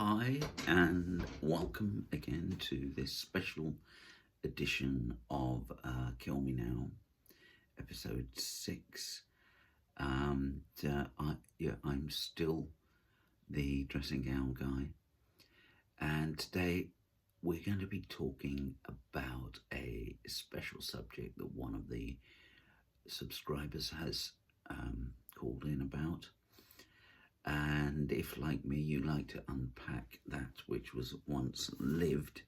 Hi, and welcome again to this special edition of Kill Me Now, episode 6. I'm still the dressing gown guy, and today we're going to be talking about a special subject that one of the subscribers has called in about. And if, like me, you like to unpack that which was once lived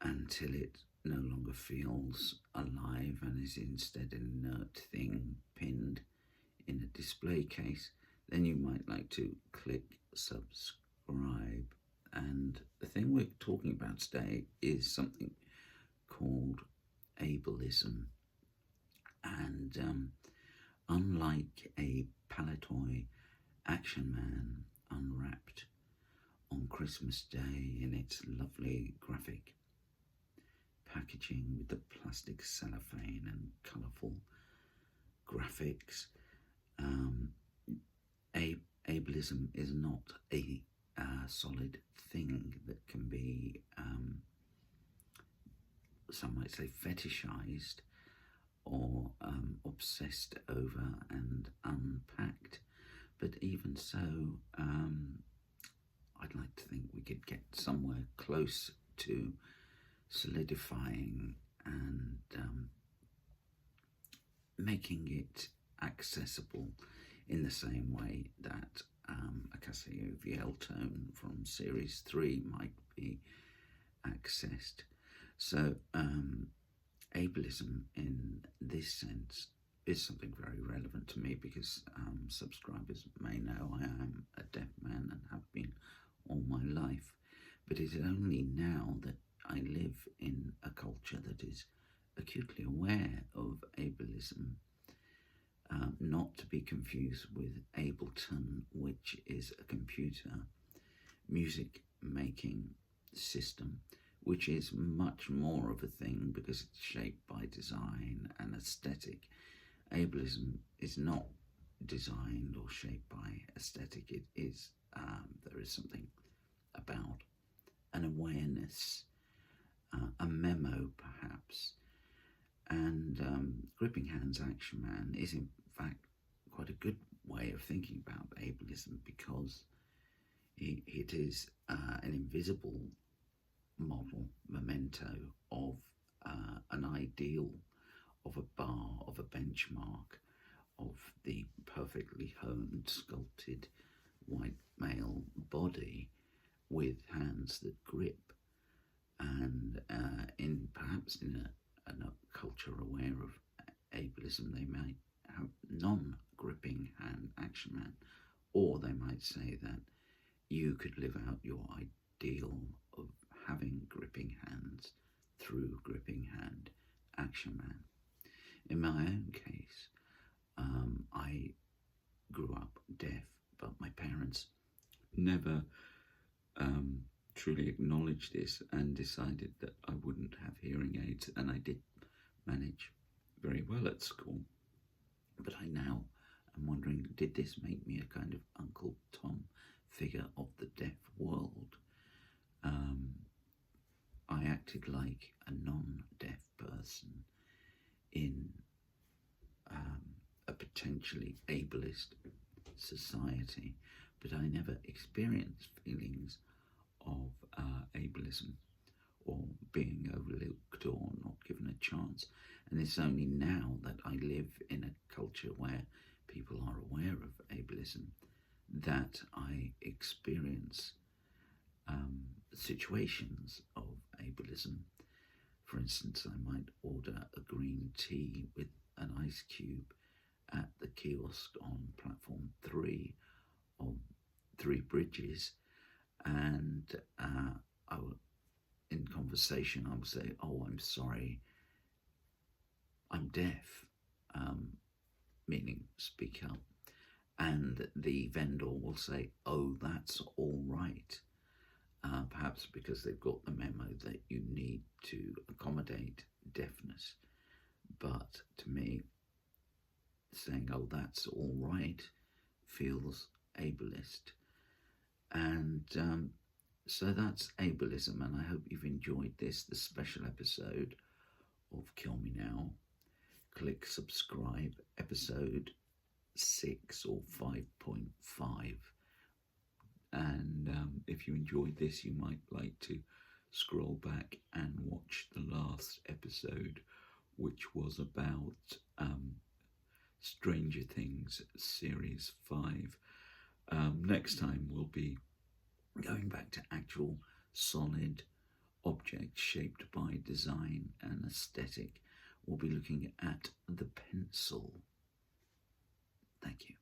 until it no longer feels alive and is instead an inert thing pinned in a display case, then you might like to click subscribe. And the thing we're talking about today is something called ableism. And unlike a palatoy Action Man unwrapped on Christmas Day in its lovely graphic packaging with the plastic cellophane and colourful graphics, ableism is not a solid thing that can be, some might say, fetishized or obsessed over and unpacked. But even so, I'd like to think we could get somewhere close to solidifying and making it accessible in the same way that a Casio VL tone from Series 3 might be accessed. So ableism in this sense is something very relevant to me because subscribers may know I am a deaf man and have been all my life, but it is only now that I live in a culture that is acutely aware of ableism, not to be confused with Ableton, which is a computer music making system, which is much more of a thing because it's shaped by design and aesthetic. Ableism is not designed or shaped by aesthetic. It is, there is something about an awareness, a memo perhaps. And Gripping Hands Action Man is in fact quite a good way of thinking about ableism because it is an invisible model, memento of an ideal, of a bar, of a benchmark, of the perfectly honed, sculpted white male body with hands that grip. And perhaps in a culture aware of ableism, they might have non-gripping hand action man, or they might say that you could live out your ideal of having gripping hands through gripping hand action man. In my own case, I grew up deaf, but my parents never truly acknowledged this and decided that I wouldn't have hearing aids, and I did manage very well at school. But I now am wondering, did this make me a kind of Uncle Tom figure of the deaf world? I acted like a non-deaf person in a potentially ableist society, but I never experienced feelings of ableism or being overlooked or not given a chance. And it's only now that I live in a culture where people are aware of ableism that I experience situations of ableism. For instance, I might order a green tea with an ice cube at the kiosk on platform 3 of 3 Bridges, and I will, in conversation, I will say, "Oh, I'm sorry, I'm deaf," meaning speak up. And the vendor will say, "Oh, that's all right," perhaps because they've got the memo that you need to accommodate deafness. But to me, saying, "Oh, that's all right," feels ableist. And So that's ableism, and I hope you've enjoyed this, the special episode of Kill Me Now. Click subscribe, episode 6 or 5.5. And if you enjoyed this, you might like to scroll back and watch the last episode, which was about Stranger Things Series 5. Next time we'll be going back to actual solid objects shaped by design and aesthetic. We'll be looking at the pencil. Thank you.